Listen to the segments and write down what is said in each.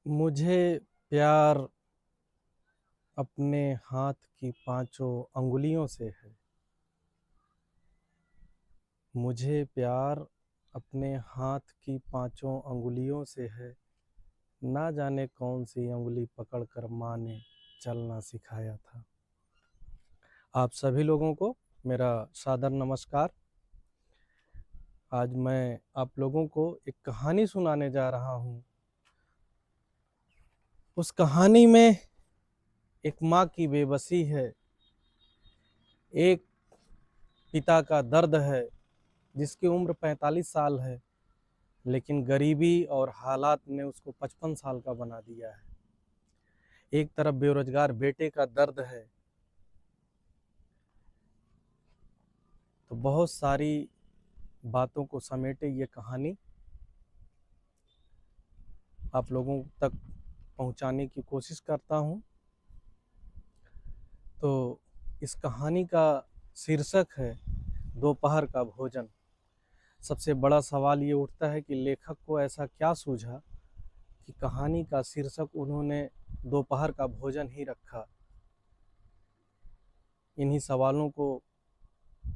मुझे प्यार अपने हाथ की पांचों अंगुलियों से है। मुझे प्यार अपने हाथ की पांचों अंगुलियों से है। ना जाने कौन सी अंगुली पकड़कर माँ ने चलना सिखाया था। आप सभी लोगों को मेरा सादर नमस्कार। आज मैं आप लोगों को एक कहानी सुनाने जा रहा हूँ। उस कहानी में एक माँ की बेबसी है, एक पिता का दर्द है जिसकी उम्र 45 साल है, लेकिन गरीबी और हालात ने उसको 55 साल का बना दिया है। एक तरफ बेरोजगार बेटे का दर्द है। तो बहुत सारी बातों को समेटे ये कहानी आप लोगों तक पहुंचाने की कोशिश करता हूं। तो इस कहानी का शीर्षक है दोपहर का भोजन। सबसे बड़ा सवाल ये उठता है कि लेखक को ऐसा क्या सूझा कि कहानी का शीर्षक उन्होंने दोपहर का भोजन ही रखा। इन्हीं सवालों को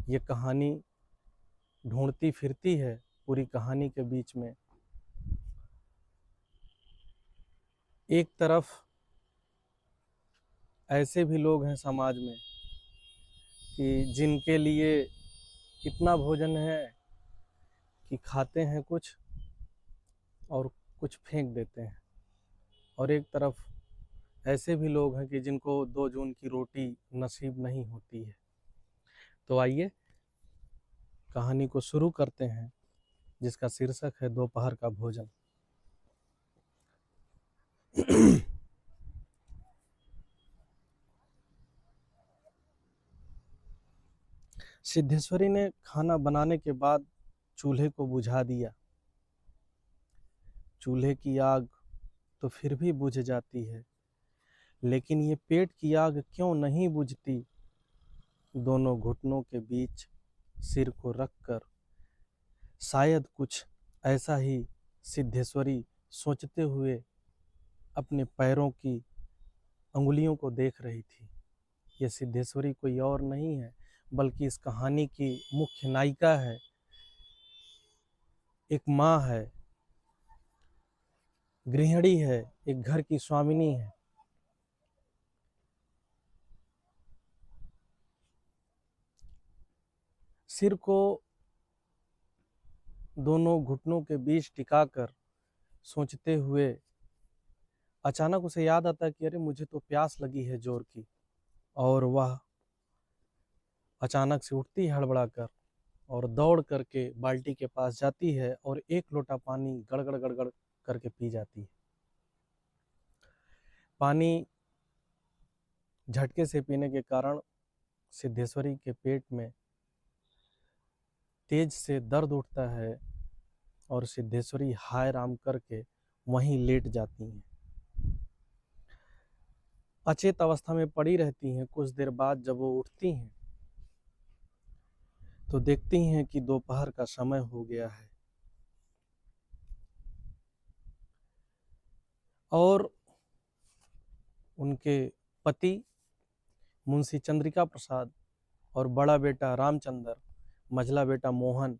ये कहानी ढूंढती फिरती है पूरी कहानी के बीच में। एक तरफ ऐसे भी लोग हैं समाज में कि जिनके लिए इतना भोजन है कि खाते हैं कुछ और कुछ फेंक देते हैं, और एक तरफ ऐसे भी लोग हैं कि जिनको 2 जून की रोटी नसीब नहीं होती है। तो आइए कहानी को शुरू करते हैं, जिसका शीर्षक है दोपहर का भोजन। सिद्धेश्वरी ने खाना बनाने के बाद चूल्हे को बुझा दिया। चूल्हे की आग तो फिर भी बुझ जाती है, लेकिन ये पेट की आग क्यों नहीं बुझती। दोनों घुटनों के बीच सिर को रखकर शायद कुछ ऐसा ही सिद्धेश्वरी सोचते हुए अपने पैरों की अंगुलियों को देख रही थी। ये सिद्धेश्वरी कोई और नहीं है, बल्कि इस कहानी की मुख्य नायिका है, एक माँ है, गृहिणी है, एक घर की स्वामिनी है। सिर को दोनों घुटनों के बीच टिकाकर सोचते हुए अचानक उसे याद आता है कि अरे मुझे तो प्यास लगी है जोर की। और वह अचानक से उठती है हड़बड़ाकर और दौड़ करके बाल्टी के पास जाती है और एक लोटा पानी गड़गड़ गड़गड़ करके पी जाती है। पानी झटके से पीने के कारण सिद्धेश्वरी के पेट में तेज से दर्द उठता है और सिद्धेश्वरी हाय राम करके वहीं लेट जाती हैं। अचेत अवस्था में पड़ी रहती हैं। कुछ देर बाद जब वो उठती हैं तो देखती हैं कि दोपहर का समय हो गया है और उनके पति मुंशी चंद्रिका प्रसाद और बड़ा बेटा रामचंद्र, मझला बेटा मोहन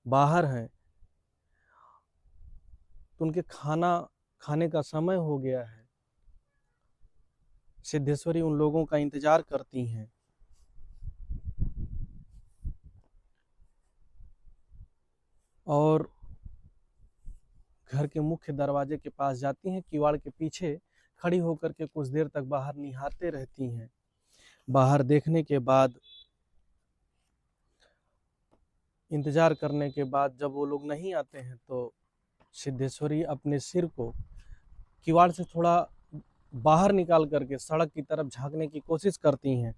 बाहर हैं। तो उनके खाना खाने का समय हो गया है। सिद्धेश्वरी उन लोगों का इंतजार करती हैं और घर के मुख्य दरवाजे के पास जाती हैं। किवाड़ के पीछे खड़ी होकर के कुछ देर तक बाहर निहारते रहती हैं। बाहर देखने के बाद, इंतजार करने के बाद जब वो लोग नहीं आते हैं तो सिद्धेश्वरी अपने सिर को किवाड़ से थोड़ा बाहर निकाल करके सड़क की तरफ झांकने की कोशिश करती हैं।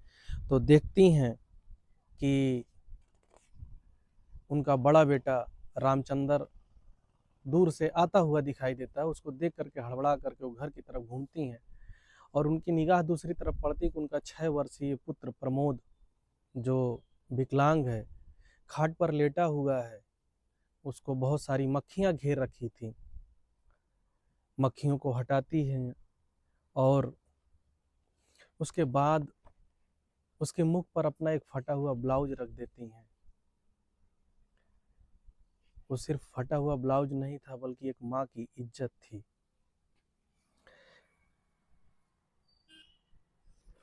तो देखती हैं कि उनका बड़ा बेटा रामचंद्र दूर से आता हुआ दिखाई देता है। उसको देख करके हड़बड़ा करके वो घर की तरफ घूमती हैं और उनकी निगाह दूसरी तरफ पड़ती कि उनका 6 वर्षीय पुत्र प्रमोद, जो विकलांग है, खाट पर लेटा हुआ है। उसको बहुत सारी मक्खियां घेर रखी थी। मक्खियों को हटाती हैं और उसके बाद उसके मुख पर अपना एक फटा हुआ ब्लाउज रख देती हैं। वो सिर्फ फटा हुआ ब्लाउज नहीं था, बल्कि एक माँ की इज्जत थी।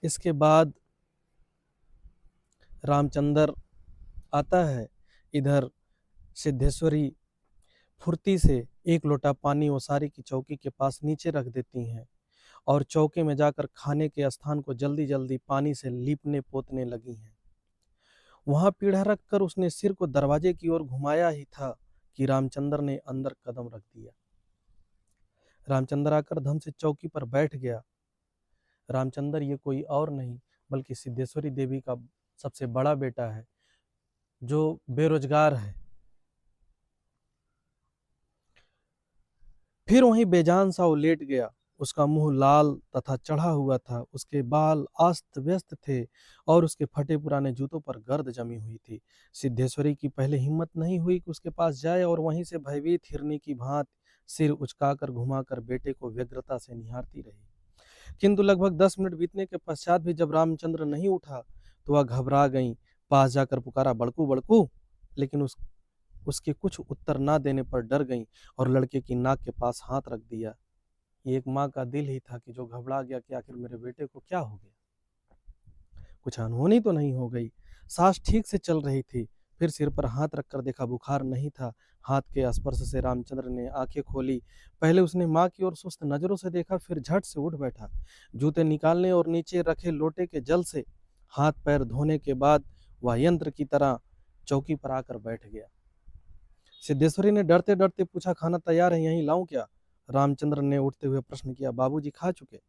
इसके बाद रामचंद्र आता है। इधर सिद्धेश्वरी फुर्ती से एक लोटा पानी ओसारी की चौकी के पास नीचे रख देती हैं और चौके में जाकर खाने के स्थान को जल्दी जल्दी पानी से लीपने पोतने लगी हैं। वहां पीढ़ा रखकर उसने सिर को दरवाजे की ओर घुमाया ही था कि रामचंद्र ने अंदर कदम रख दिया। रामचंद्र आकर धम से चौकी पर बैठ गया। रामचंद्र ये कोई और नहीं बल्कि सिद्धेश्वरी देवी का सबसे बड़ा बेटा है, जो बेरोजगार है। फिर वहीं बेजान सा वो लेट गया। उसका मुंह लाल तथा चढ़ा हुआ था, उसके बाल अस्त व्यस्त थे और उसके फटे पुराने जूतों पर गर्द जमी हुई थी। सिद्धेश्वरी की पहले हिम्मत नहीं हुई कि उसके पास जाए और वहीं से भयभीत हिरनी की भांति सिर उचकाकर घुमाकर बेटे को व्यग्रता से निहारती रही। किंतु लगभग 10 मिनट बीतने के पश्चात भी जब रामचंद्र नहीं उठा तो वह घबरा गई। पास जाकर पुकारा, बड़कू बड़कू। लेकिन उसके कुछ उत्तर ना देने पर डर गई और लड़के की नाक के पास हाथ रख दिया। ये एक माँ का दिल ही था कि जो घबरा गया कि आखिर मेरे बेटे को क्या हो गया, कुछ अनहोनी तो नहीं हो गई। सांस ठीक से चल रही थी। फिर सिर पर हाथ रखकर देखा, बुखार नहीं था। हाथ के स्पर्श से रामचंद्र ने आंखें खोली। पहले उसने माँ की ओर सुस्त नजरों से देखा, फिर झट से उठ बैठा। जूते निकालने और नीचे रखे लोटे के जल से हाथ पैर धोने के बाद वह यंत्र की तरह चौकी पर आकर बैठ गया। सिद्धेश्वरी ने डरते डरते पूछा, खाना तैयार है, यहीं लाऊं क्या? रामचंद्र ने उठते हुए प्रश्न किया, बाबूजी खा चुके?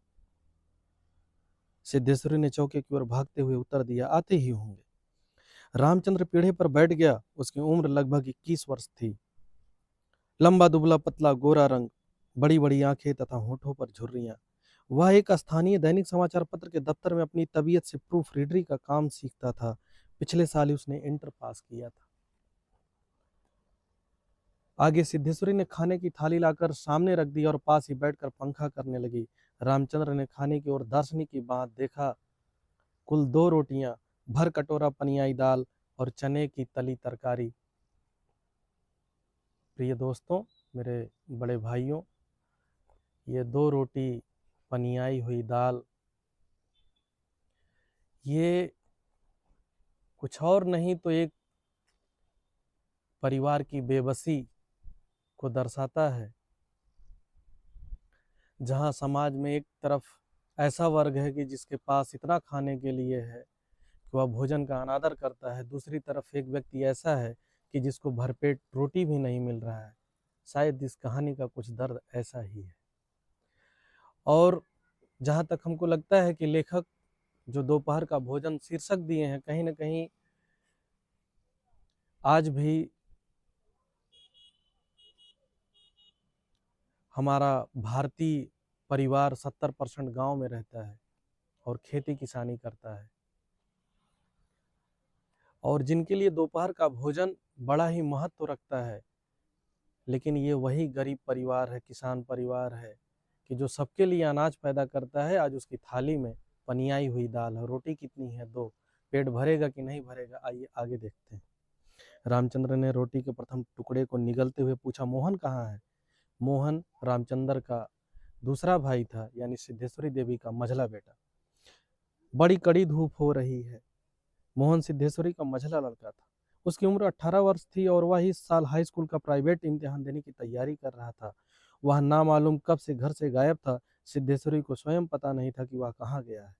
सिद्धेश्वरी ने चौके की ओर भागते हुए उत्तर दिया, आते ही होंगे। रामचंद्र पीढ़े पर बैठ गया। उसकी उम्र लगभग 21 वर्ष थी। लंबा दुबला पतला गोरा रंग, बड़ी बड़ी आंखें तथा होठों पर झुर्रियां। वह एक स्थानीय दैनिक समाचार पत्र के दफ्तर में अपनी तबीयत से प्रूफ रीडरी का काम सीखता था। पिछले साल ही उसने इंटर पास किया था। आगे सिद्धेश्वरी ने खाने की थाली लाकर सामने रख दी और पास ही बैठकर पंखा करने लगी। रामचंद्र ने खाने की ओर दार्शनिक की बात देखा। कुल 2 रोटियां, भर कटोरा पनियाई दाल और चने की तली तरकारी। प्रिय दोस्तों, मेरे बड़े भाइयों, ये 2 रोटी पनियाई हुई दाल, ये कुछ और नहीं तो एक परिवार की बेबसी को दर्शाता है। जहां समाज में एक तरफ ऐसा वर्ग है कि जिसके पास इतना खाने के लिए है कि वह भोजन का अनादर करता है, दूसरी तरफ एक व्यक्ति ऐसा है कि जिसको भरपेट रोटी भी नहीं मिल रहा है। शायद इस कहानी का कुछ दर्द ऐसा ही है। और जहाँ तक हमको लगता है कि लेखक जो दोपहर का भोजन शीर्षक दिए हैं, कहीं ना कहीं आज भी हमारा भारतीय परिवार 70% गांव में रहता है और खेती किसानी करता है, और जिनके लिए दोपहर का भोजन बड़ा ही महत्व रखता है। लेकिन ये वही गरीब परिवार है, किसान परिवार है कि जो सबके लिए अनाज पैदा करता है। आज उसकी थाली में पनियाई हुई दाल है। रोटी कितनी है? 2। पेट भरेगा कि नहीं भरेगा, आइए आगे देखते हैं। रामचंद्र ने रोटी के प्रथम टुकड़े को निगलते हुए पूछा, मोहन कहाँ है? मोहन रामचंद्र का दूसरा भाई था, यानी सिद्धेश्वरी देवी का मझला बेटा। बड़ी कड़ी धूप हो रही है। मोहन सिद्धेश्वरी का मझला लड़का था। उसकी उम्र 18 वर्ष थी और वह इस साल हाई स्कूल का प्राइवेट इम्तिहान देने की तैयारी कर रहा था। वह नामालूम कब से घर से गायब था। सिद्धेश्वरी को स्वयं पता नहीं था कि वह कहाँ गया है।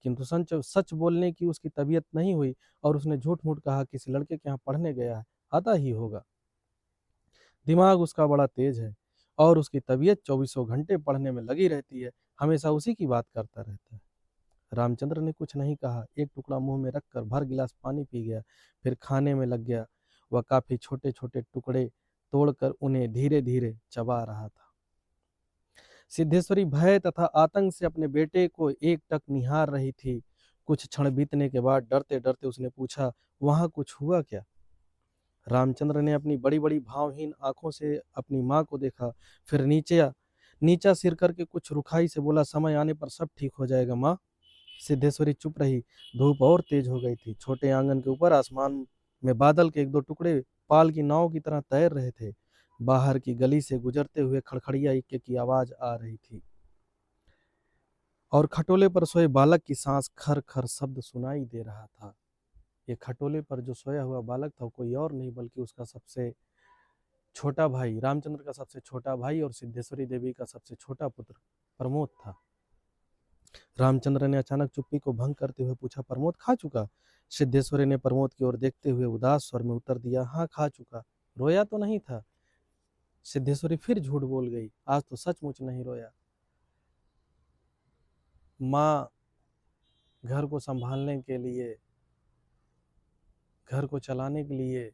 किंतु सच सच बोलने की उसकी तबीयत नहीं हुई और उसने झूठ मूठ कहा, किसी लड़के के यहाँ पढ़ने गया है, आता ही होगा। दिमाग उसका बड़ा तेज है और उसकी तबीयत 24 घंटे पढ़ने में लगी रहती है। हमेशा उसी की बात करता रहता है। रामचंद्र ने कुछ नहीं कहा। एक टुकड़ा मुंह में रखकर भर गिलास पानी पी गया, फिर खाने में लग गया। वह काफी छोटे छोटे टुकड़े तोड़कर उन्हें धीरे धीरे चबा रहा था। सिद्धेश्वरी भय तथा आतंक से अपने बेटे को एकटक निहार रही थी। कुछ क्षण बीतने के बाद डरते डरते उसने पूछा, वहां कुछ हुआ क्या? रामचंद्र ने अपनी बड़ी बड़ी भावहीन आंखों से अपनी माँ को देखा, फिर नीचा सिर करके कुछ रुखाई से बोला, समय आने पर सब ठीक हो जाएगा माँ। सिद्धेश्वरी चुप रही। धूप और तेज हो गई थी। छोटे आंगन के ऊपर आसमान में बादल के एक दो टुकड़े पाल की नाव की तरह तैर रहे थे। बाहर की गली से गुजरते हुए खड़खड़िया इक्के की आवाज आ रही थी और खटोले पर सोए बालक की सांस खर खर शब्द सुनाई दे रहा था। ये खटोले पर जो सोया हुआ बालक था वो कोई और नहीं बल्कि उसका सबसे छोटा भाई, रामचंद्र का सबसे छोटा भाई और सिद्धेश्वरी देवी का सबसे छोटा पुत्र प्रमोद था। रामचंद्र ने अचानक चुप्पी को भंग करते हुए पूछा, प्रमोद खा चुका? सिद्धेश्वरी ने प्रमोद की ओर देखते हुए उदास स्वर में उत्तर दिया, हाँ खा चुका। रोया तो नहीं था? सिद्धेश्वरी फिर झूठ बोल गई, आज तो सचमुच नहीं रोया। माँ घर को संभालने के लिए, घर को चलाने के लिए,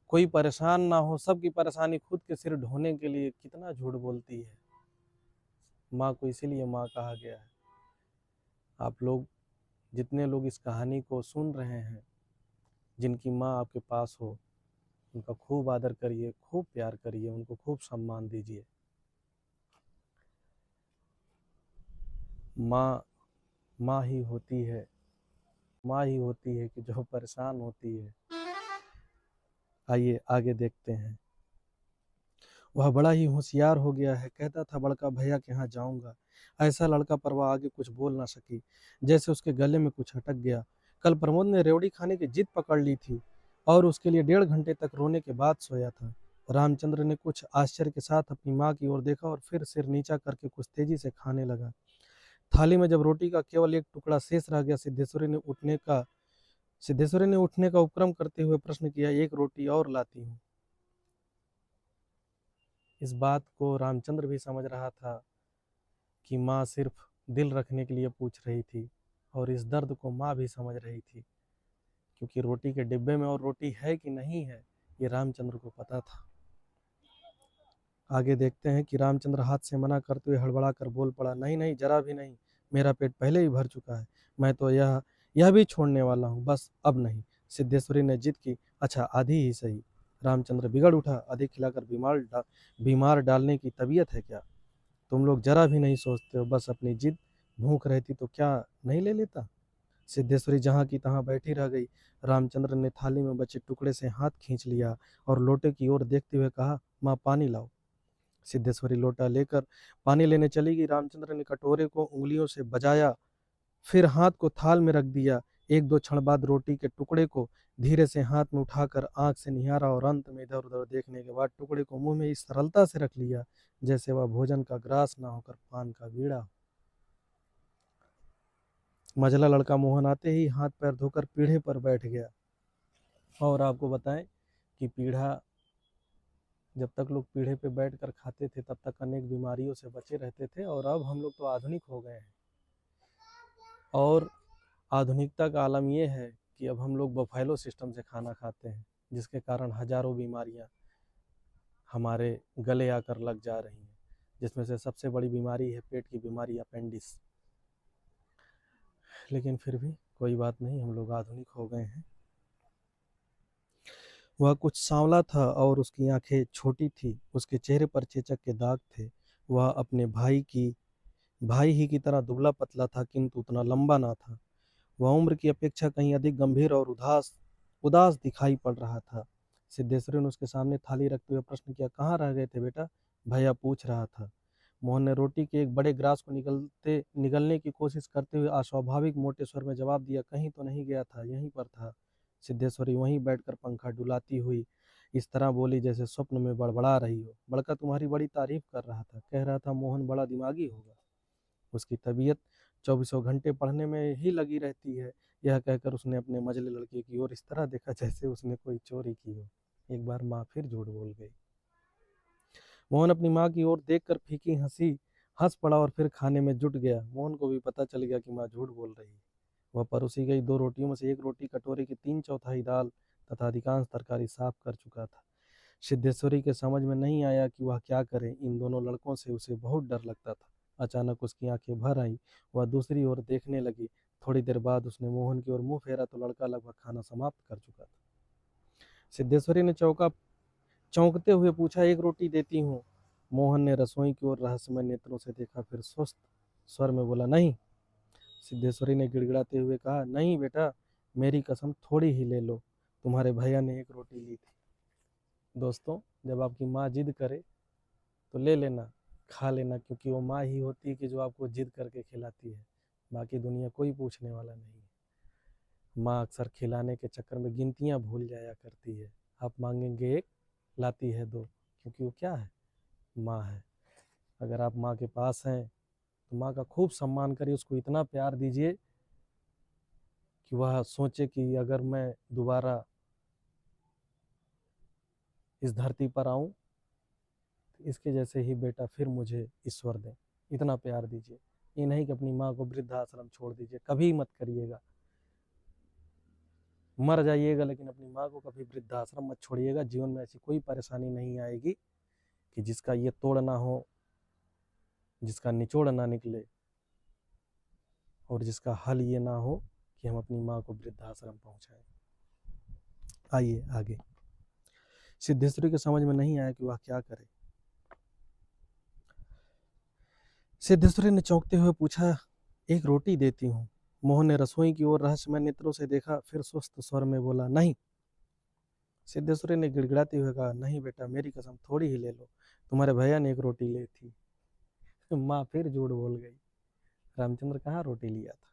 कोई परेशान ना हो, सबकी परेशानी खुद के सिर ढोने के लिए कितना झूठ बोलती है। माँ को इसीलिए माँ कहा गया है। आप लोग जितने लोग इस कहानी को सुन रहे हैं, जिनकी माँ आपके पास हो, उनका खूब आदर करिए, खूब प्यार करिए, उनको खूब सम्मान दीजिए। माँ माँ ही होती है, माँ ही होती है कि जो परेशान होती है। आइए आगे देखते हैं। वह बड़ा ही होशियार हो गया है, कहता था बड़का भैया के यहाँ जाऊंगा। ऐसा लड़का, पर वह आगे कुछ बोल ना सकी, जैसे उसके गले में कुछ अटक गया। कल प्रमोद ने रेवड़ी खाने की जिद पकड़ ली थी और उसके लिए 1.5 घंटे तक रोने के बाद सोया था। रामचंद्र ने कुछ आश्चर्य के साथ अपनी माँ की ओर देखा और फिर सिर नीचा करके कुछ तेजी से खाने लगा। थाली में जब रोटी का केवल एक टुकड़ा शेष रह गया, सिद्धेश्वरी ने उठने का उपक्रम करते हुए प्रश्न किया, एक रोटी और लाती हूँ। इस बात को रामचंद्र भी समझ रहा था कि माँ सिर्फ दिल रखने के लिए पूछ रही थी, और इस दर्द को माँ भी समझ रही थी, क्योंकि रोटी के डिब्बे में और रोटी है कि नहीं है ये रामचंद्र को पता था। आगे देखते हैं कि रामचंद्र हाथ से मना करते हुए हड़बड़ा कर बोल पड़ा, नहीं नहीं, जरा भी नहीं, मेरा पेट पहले ही भर चुका है, मैं तो यह भी छोड़ने वाला हूँ, बस अब नहीं। सिद्धेश्वरी ने जिद की, अच्छा आधी ही सही। रामचंद्र बिगड़ उठा, अधिक खिलाकर बीमार डालने की तबीयत है क्या? तुम लोग जरा भी नहीं सोचते हो, बस अपनी जिद। भूख रहती तो क्या नहीं ले लेता? सिद्धेश्वरी जहाँ की तहाँ बैठी रह गई। रामचंद्र ने थाली में बचे टुकड़े से हाथ खींच लिया और लोटे की ओर देखते हुए कहा, माँ पानी लाओ। सिद्धेश्वरी लोटा लेकर पानी लेने चली गई। रामचंद्र ने कटोरे को उंगलियों से बजाया, फिर हाथ को थाल में रख दिया। एक दो क्षण बाद रोटी के टुकड़े को धीरे से हाथ में उठाकर आंख से निहारा और अंत में इधर उधर देखने के बाद टुकड़े को मुंह में इस सरलता से रख लिया जैसे वह भोजन का ग्रास ना होकर पान का बीड़ा हो। मझला लड़का मोहन आते ही हाथ पैर धोकर पीढ़े पर बैठ गया। और आपको बताएं कि पीढ़ा, जब तक लोग पीढ़े पे बैठकर खाते थे तब तक अनेक बीमारियों से बचे रहते थे, और अब हम लोग तो आधुनिक हो गए हैं। और आधुनिकता का आलम यह है कि अब हम लोग बफेलो सिस्टम से खाना खाते हैं, जिसके कारण हजारों बीमारियां हमारे गले आकर लग जा रही हैं, जिसमें से सबसे बड़ी बीमारी है पेट की बीमारी, अपेंडिस। लेकिन फिर भी कोई बात नहीं, हम लोग आधुनिक हो गए हैं। वह कुछ सांवला था और उसकी आंखें छोटी थी, उसके चेहरे पर चेचक के दाग थे। वह अपने भाई ही की तरह दुबला पतला था, किंतु उतना लंबा ना था। वह उम्र की अपेक्षा कहीं अधिक गंभीर और उदास उदास दिखाई पड़ रहा था। सिद्धेश्वरी ने उसके सामने थाली रखते हुए प्रश्न किया, कहाँ रह गए थे बेटा? भैया पूछ रहा था। मोहन ने रोटी के एक बड़े ग्रास को निगलने की कोशिश करते हुए अस्वाभाविक मोटे स्वर में जवाब दिया, कहीं तो नहीं गया था, यहीं पर था। सिद्धेश्वरी वहीं बैठकर पंखा डुलाती हुई इस तरह बोली जैसे स्वप्न में बड़बड़ा रही हो, बड़का तुम्हारी बड़ी तारीफ कर रहा था, कह रहा था मोहन बड़ा दिमागी होगा, उसकी तबीयत 24 घंटे पढ़ने में ही लगी रहती है। यह कहकर उसने अपने मझले लड़के की ओर इस तरह देखा जैसे उसने कोई चोरी की हो। एक बार माँ फिर झूठ बोल गई। मोहन अपनी माँ की ओर देखकर फीकी हंसी हंस पड़ा और फिर खाने में जुट गया। मोहन को भी पता चल गया कि माँ झूठ बोल रही है। वह परोसी गई 2 रोटियों में से एक रोटी कटोरे की 3/4 दाल तथा अधिकांश तरकारी साफ कर चुका था। सिद्धेश्वरी के समझ में नहीं आया कि वह क्या करे। इन दोनों लड़कों से उसे बहुत डर लगता था। अचानक उसकी आंखें भर आईं। वह दूसरी ओर देखने लगी। थोड़ी देर बाद उसने मोहन की ओर मुंह फेरा तो लड़का लगभग खाना समाप्त कर चुका था। सिद्धेश्वरी ने चौंकते हुए पूछा, एक रोटी देती हूँ। मोहन ने रसोई की ओर रहस्यमय नेत्रों से देखा, फिर स्वस्थ स्वर में बोला, नहीं। सिद्धेश्वरी ने गिड़गिड़ाते हुए कहा, नहीं बेटा, मेरी कसम, थोड़ी ही ले लो, तुम्हारे भैया ने एक रोटी ली थी। दोस्तों, जब आपकी माँ जिद करे तो ले लेना, खा लेना, क्योंकि वो माँ ही होती है कि जो आपको जिद करके खिलाती है। बाकी दुनिया कोई पूछने वाला नहीं है। माँ अक्सर खिलाने के चक्कर में गिनतियाँ भूल जाया करती है। आप मांगेंगे एक, लाती है दो, क्योंकि वो क्या है? माँ है। अगर आप माँ के पास हैं तो माँ का खूब सम्मान करिए, उसको इतना प्यार दीजिए कि वह सोचे कि अगर मैं दोबारा इस धरती पर आऊं तो इसके जैसे ही बेटा फिर मुझे ईश्वर दें। इतना प्यार दीजिए। ये नहीं कि अपनी माँ को वृद्धाश्रम छोड़ दीजिए, कभी मत करिएगा। मर जाइएगा लेकिन अपनी माँ को कभी वृद्धाश्रम मत छोड़िएगा। जीवन में ऐसी कोई परेशानी नहीं आएगी कि जिसका ये तोड़ ना हो, जिसका निचोड़ ना निकले, और जिसका हल ये ना हो कि हम अपनी माँ को वृद्धाश्रम पहुंचाएं। आइए आगे। सिद्धेश्वरी के समझ में नहीं आया कि वह क्या करे। सिद्धेश्वरी ने चौंकते हुए पूछा, एक रोटी देती हूँ। मोहन ने रसोई की ओर रहस्यमय नेत्रों से देखा, फिर सुस्त स्वर में बोला, नहीं। सिद्धेश्वरी ने गिड़गिड़ाते हुए कहा, नहीं बेटा, मेरी कसम, थोड़ी ही ले लो, तुम्हारे भैया ने एक रोटी ली थी। माँ फिर झूठ बोल गई। रामचंद्र कहाँ रोटी लिया था?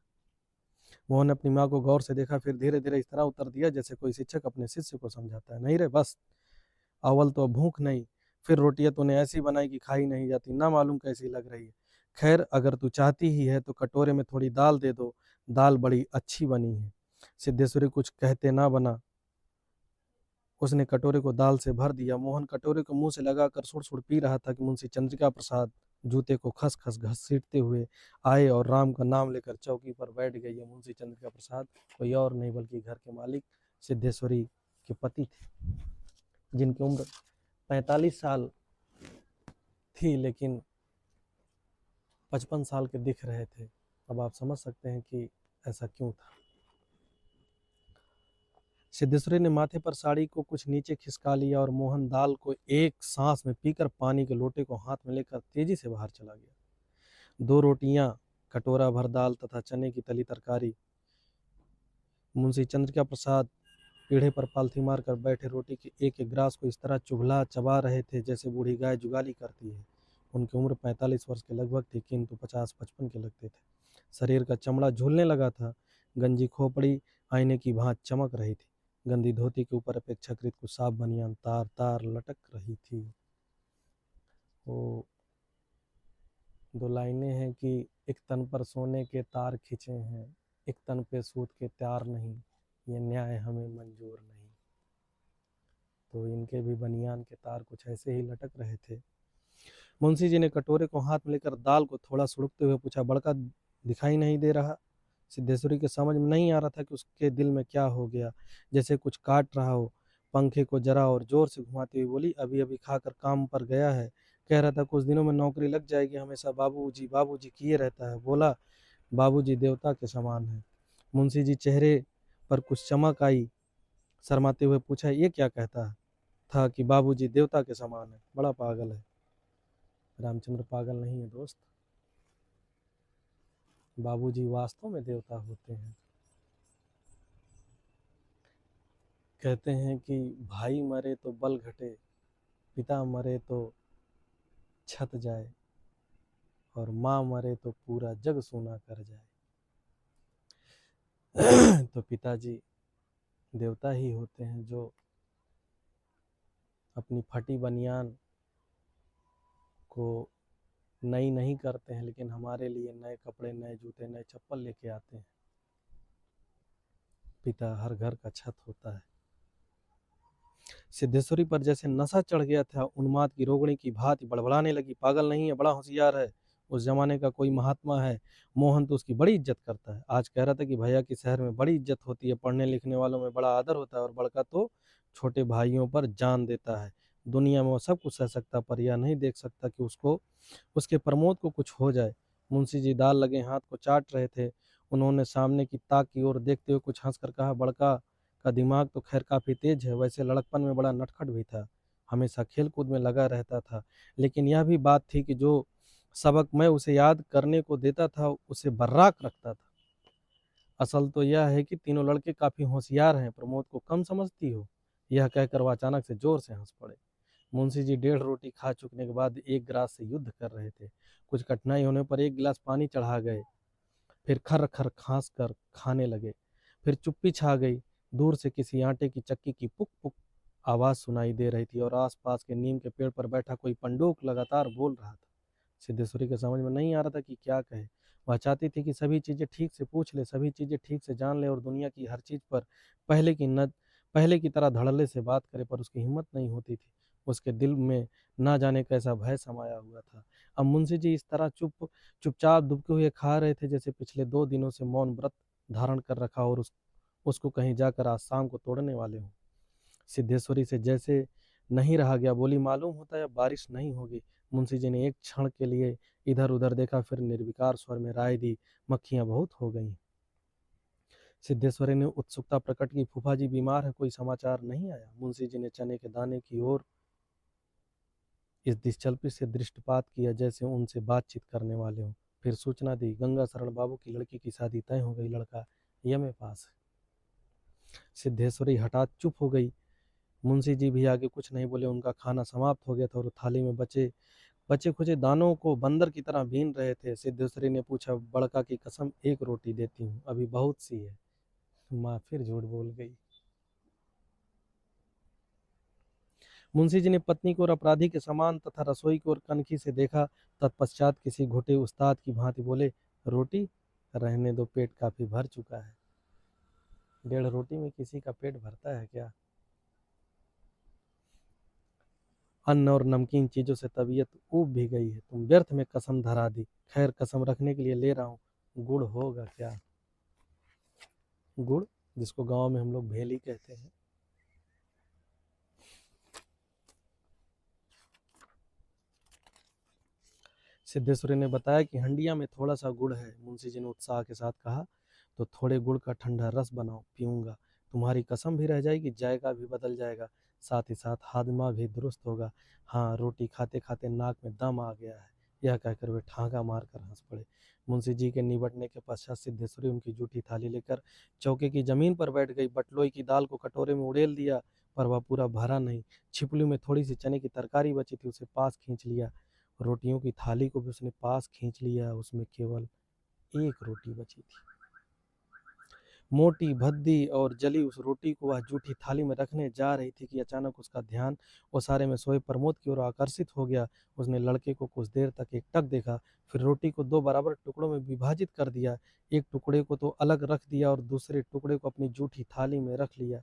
मोहन ने अपनी माँ को गौर से देखा, फिर धीरे धीरे इस तरह उत्तर दिया जैसे कोई शिक्षक अपने शिष्य को समझाता है, नहीं रे, बस। अव्वल तो भूख नहीं, फिर रोटियां तूने ऐसी बनाई कि खाई नहीं जाती, ना मालूम कैसी लग रही है। खैर, अगर तू चाहती ही है तो कटोरे में थोड़ी दाल दे दो, दाल बड़ी अच्छी बनी है। सिद्धेश्वरी कुछ कहते ना बना, उसने कटोरे को दाल से भर दिया। मोहन कटोरे को मुंह से लगाकर सुड़ सुड़ पी रहा था कि मुंशी चंद्रिका प्रसाद जूते को खस खस घसीटते हुए आए और राम का नाम लेकर चौकी पर बैठ गई। है मुंशी चंद्रिका प्रसाद कोई और नहीं बल्कि घर के मालिक सिद्धेश्वरी के पति थे, जिनकी उम्र 45 साल थी लेकिन 55 साल के दिख रहे थे। अब आप समझ सकते हैं कि ऐसा क्यों था। सिद्धेश्वरी ने माथे पर साड़ी को कुछ नीचे खिसका लिया और मोहन दाल को एक सांस में पीकर पानी के लोटे को हाथ में लेकर तेजी से बाहर चला गया। 2 रोटियां, कटोरा भर दाल तथा चने की तली तरकारी। मुंशी चंद्रिका प्रसाद पीढ़े पर पालथी मारकर बैठे रोटी के एक एक ग्रास को इस तरह चुभला चबा रहे थे जैसे बूढ़ी गाय जुगाली करती है। उनकी उम्र 45 वर्ष के लगभग थी, किंतु 50-55 के लगते थे। शरीर का चमड़ा झूलने लगा था। गंजी खोपड़ी आईने की भांति चमक रही थी। गंदी धोती के ऊपर अपेक्षाकृत कुछ साफ बनियान तार तार लटक रही थी। वो 2 लाइनें हैं कि एक तन पर सोने के तार खिंचे हैं, एक तन पे सूत के त्यार नहीं, ये न्याय हमें मंजूर नहीं। तो इनके भी बनियान के तार कुछ ऐसे ही लटक रहे थे। मुंशी जी ने कटोरे को हाथ में लेकर दाल को थोड़ा सुड़कते हुए पूछा, बड़का दिखाई नहीं दे रहा? सिद्धेश्वरी के समझ में नहीं आ रहा था कि उसके दिल में क्या हो गया, जैसे कुछ काट रहा हो। पंखे को जरा और जोर से घुमाती हुई बोली, अभी अभी खाकर काम पर गया है, कह रहा था कुछ दिनों में नौकरी लग जाएगी, हमेशा बाबूजी किए रहता है। बोला, बाबूजी देवता के समान है। मुंशी जी चेहरे पर कुछ चमक आई। शर्माते हुए पूछा, ये क्या कहता था कि बाबूजी देवता के समान है? बड़ा पागल है। रामचंद्र पागल नहीं है दोस्त। बाबूजी वास्तव में देवता होते हैं। कहते हैं कि भाई मरे तो बल घटे, पिता मरे तो छत जाए, और माँ मरे तो पूरा जग सूना कर जाए। तो पिताजी देवता ही होते हैं, जो अपनी फटी बनियान को नई नहीं करते हैं, लेकिन हमारे लिए नए कपड़े, नए जूते, नए चप्पल लेके आते हैं। पिता हर घर का छत होता है। सिद्धेश्वरी पर जैसे नशा चढ़ गया था, उन्माद की रोगणी की भांति बड़बड़ाने लगी, पागल नहीं है, बड़ा होशियार है, उस जमाने का कोई महात्मा है। मोहन तो उसकी बड़ी इज्जत करता है। आज कह रहा था कि भैया की शहर में बड़ी इज्जत होती है, पढ़ने लिखने वालों में बड़ा आदर होता है, और बड़का तो छोटे भाइयों पर जान देता है। दुनिया में वो सब कुछ सह सकता, पर यह नहीं देख सकता कि उसको, उसके प्रमोद को कुछ हो जाए। मुंशी जी दाल लगे हाथ को चाट रहे थे। उन्होंने सामने की ताक की ओर देखते हुए कुछ हंसकर कहा, बड़का का दिमाग तो खैर काफी तेज है, वैसे लड़कपन में बड़ा नटखट भी था। हमेशा खेल कूद में लगा रहता था, लेकिन यह भी बात थी कि जो सबक मैं उसे याद करने को देता था उसे बर्राक रखता था। असल तो यह है कि तीनों लड़के काफी होशियार हैं, प्रमोद को कम समझती हो। यह कहकर वह अचानक से जोर से हंस पड़े। मुंशी जी 1.5 रोटी खा चुकने के बाद एक गिलास से युद्ध कर रहे थे। कुछ कठिनाई होने पर एक गिलास पानी चढ़ा गए, फिर खर खर खांस कर खाने लगे। फिर चुप्पी छा गई। दूर से किसी आटे की चक्की की पुक पुक आवाज सुनाई दे रही थी और आसपास के नीम के पेड़ पर बैठा कोई पंडूक लगातार बोल रहा था। सिद्धेश्वरी के समझ में नहीं आ रहा था कि क्या कहे। वह चाहती थी कि सभी चीजें ठीक से पूछ ले, सभी चीजें ठीक से जान ले और दुनिया की हर चीज पर पहले की न पहले की तरह धड़ल्ले से बात करे, पर उसकी हिम्मत नहीं होती थी। उसके दिल में ना जाने कैसा भय समाया हुआ था। अब मुंशी जी इस तरह चुपचाप दुबके हुए खा रहे थे जैसे पिछले 2 दिनों से मौन व्रत धारण कर रखा और उसको कहीं जाकर आज शाम को तोड़ने वाले हों। सिद्धेश्वरी से जैसे नहीं रहा गया, बोली, मालूम होता है अब बारिश नहीं होगी। मुंशी जी ने एक क्षण के लिए इधर उधर देखा, फिर निर्विकार स्वर में राय दी, मक्खियां बहुत हो गई। सिद्धेश्वरी ने उत्सुकता प्रकट की, फूफा जी बीमार है, कोई समाचार नहीं आया? मुंशी जी ने चने के दाने की ओर इस दिलचस्पी से दृष्टिपात किया जैसे उनसे बातचीत करने वाले हों। फिर सूचना दी, गंगा शरण बाबू की लड़की की शादी तय हो गई, लड़का यमे पास है। सिद्धेश्वरी हठात चुप हो गई। मुंशी जी भी आगे कुछ नहीं बोले। उनका खाना समाप्त हो गया था और थाली में बचे बचे खुचे दानों को बंदर की तरह बीन रहे थे। सिद्धेश्वरी ने पूछा, बड़का की कसम 1 रोटी देती हूँ, अभी बहुत सी है। माँ फिर झूठ बोल गई। मुंशी जी ने पत्नी को और अपराधी के समान तथा रसोई को और कनखी से देखा। तत्पश्चात किसी घुटे उस्ताद की भांति बोले, रोटी रहने दो, पेट काफी भर चुका है। 1.5 रोटी में किसी का पेट भरता है क्या? अन्न और नमकीन चीजों से तबीयत ऊब भी गई है। तुम व्यर्थ में कसम धरा दी। खैर, कसम रखने के लिए ले रहा हूँ। गुड़ होगा क्या? गुड़, जिसको गांव में हम लोग भेली कहते हैं। सिद्धेश्वरी ने बताया कि हंडिया में थोड़ा सा गुड़ है। मुंशी जी ने उत्साह के साथ कहा, तो थोड़े गुड़ का ठंडा रस बनाओ, पीऊंगा। तुम्हारी कसम भी रह जाएगी, जायका भी बदल जाएगा, साथ ही साथ हाजमा भी दुरुस्त होगा। हाँ, रोटी खाते खाते नाक में दम आ गया है। यह कहकर वे ठांगा मारकर हंस पड़े। मुंशी जी के निबटने के पश्चात सिद्धेश्वरी उनकी जूठी थाली लेकर चौके की जमीन पर बैठ गई। बटलोई की दाल को कटोरे में उड़ेल दिया, पर वह पूरा भरा नहीं। छिपली में थोड़ी सी चने की तरकारी बची थी, उसे पास खींच लिया। रोटियों की थाली को भी उसने पास खींच लिया, उसमें केवल 1 रोटी बची थी। मोटी भद्दी और जली उस रोटी को वह जूठी थाली में रखने जा रही थी कि अचानक उसका ध्यान ओसारे में सोए प्रमोद की ओर आकर्षित हो गया। उसने लड़के को कुछ देर तक एकटक देखा, फिर रोटी को 2 बराबर टुकड़ों में विभाजित कर दिया। एक टुकड़े को तो अलग रख दिया और दूसरे टुकड़े को अपनी जूठी थाली में रख लिया।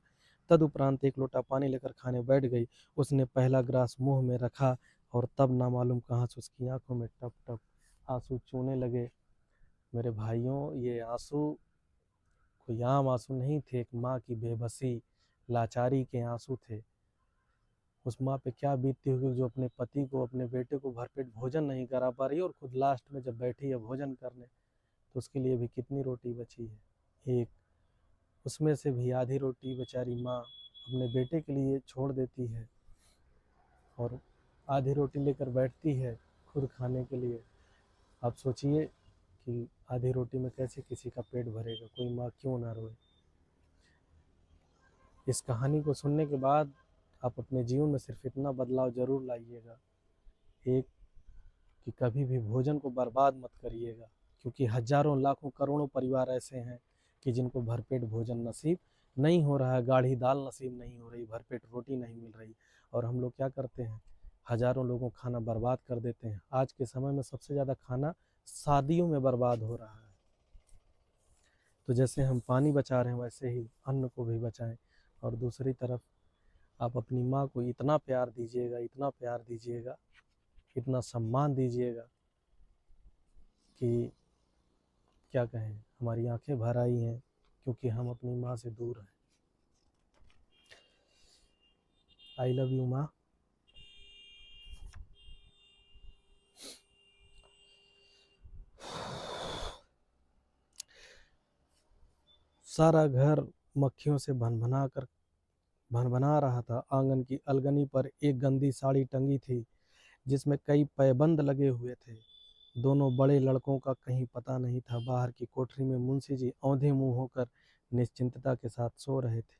तदुपरांत एक लोटा पानी लेकर खाने बैठ गई। उसने पहला ग्रास मुंह में रखा और तब ना मालूम कहाँ से उसकी आंखों में टप टप आंसू चूने लगे। मेरे भाइयों, ये आंसू कोई आम आंसू नहीं थे, एक माँ की बेबसी, लाचारी के आंसू थे। उस माँ पे क्या बीतती होगी जो अपने पति को, अपने बेटे को भरपेट भोजन नहीं करा पा रही, और खुद लास्ट में जब बैठी है भोजन करने, तो उसके लिए भी कितनी रोटी बची है? एक, उसमें से भी आधी रोटी बेचारी माँ अपने बेटे के लिए छोड़ देती है और आधी रोटी लेकर बैठती है खुद खाने के लिए। आप सोचिए कि आधी रोटी में कैसे किसी का पेट भरेगा? कोई माँ क्यों ना रोए? इस कहानी को सुनने के बाद आप अपने जीवन में सिर्फ इतना बदलाव जरूर लाइएगा, एक, कि कभी भी भोजन को बर्बाद मत करिएगा, क्योंकि हजारों लाखों करोड़ों परिवार ऐसे हैं कि जिनको भरपेट भोजन नसीब नहीं हो रहा है, गाढ़ी दाल नसीब नहीं हो रही, भरपेट रोटी नहीं मिल रही, और हम लोग क्या करते हैं? हजारों लोगों का खाना बर्बाद कर देते हैं। आज के समय में सबसे ज़्यादा खाना शादियों में बर्बाद हो रहा है। तो जैसे हम पानी बचा रहे हैं, वैसे ही अन्न को भी बचाएं। और दूसरी तरफ आप अपनी माँ को इतना प्यार दीजिएगा, इतना प्यार दीजिएगा, इतना सम्मान दीजिएगा कि क्या कहें, हमारी आंखें भर आई हैं, क्योंकि हम अपनी माँ से दूर हैं। आई लव यू माँ। सारा घर मक्खियों से भनभना कर भनभना रहा था। आंगन की अलगनी पर एक गंदी साड़ी टंगी थी जिसमें कई पैबंद लगे हुए थे। दोनों बड़े लड़कों का कहीं पता नहीं था। बाहर की कोठरी में मुंशी जी औंधे मुंह होकर निश्चिंतता के साथ सो रहे थे,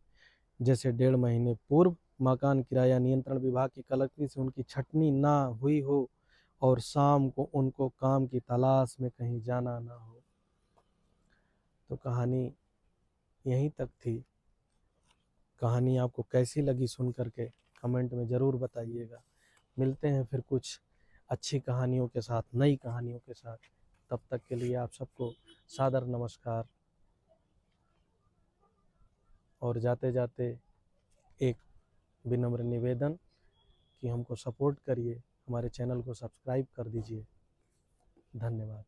जैसे 1.5 महीने पूर्व मकान किराया नियंत्रण विभाग की कलेक्टरी से उनकी छटनी ना हुई हो और शाम को उनको काम की तलाश में कहीं जाना ना हो। तो कहानी यहीं तक थी। कहानी आपको कैसी लगी सुन करके कमेंट में ज़रूर बताइएगा। मिलते हैं फिर कुछ अच्छी कहानियों के साथ, नई कहानियों के साथ। तब तक के लिए आप सबको सादर नमस्कार। और जाते जाते एक विनम्र निवेदन कि हमको सपोर्ट करिए, हमारे चैनल को सब्सक्राइब कर दीजिए। धन्यवाद।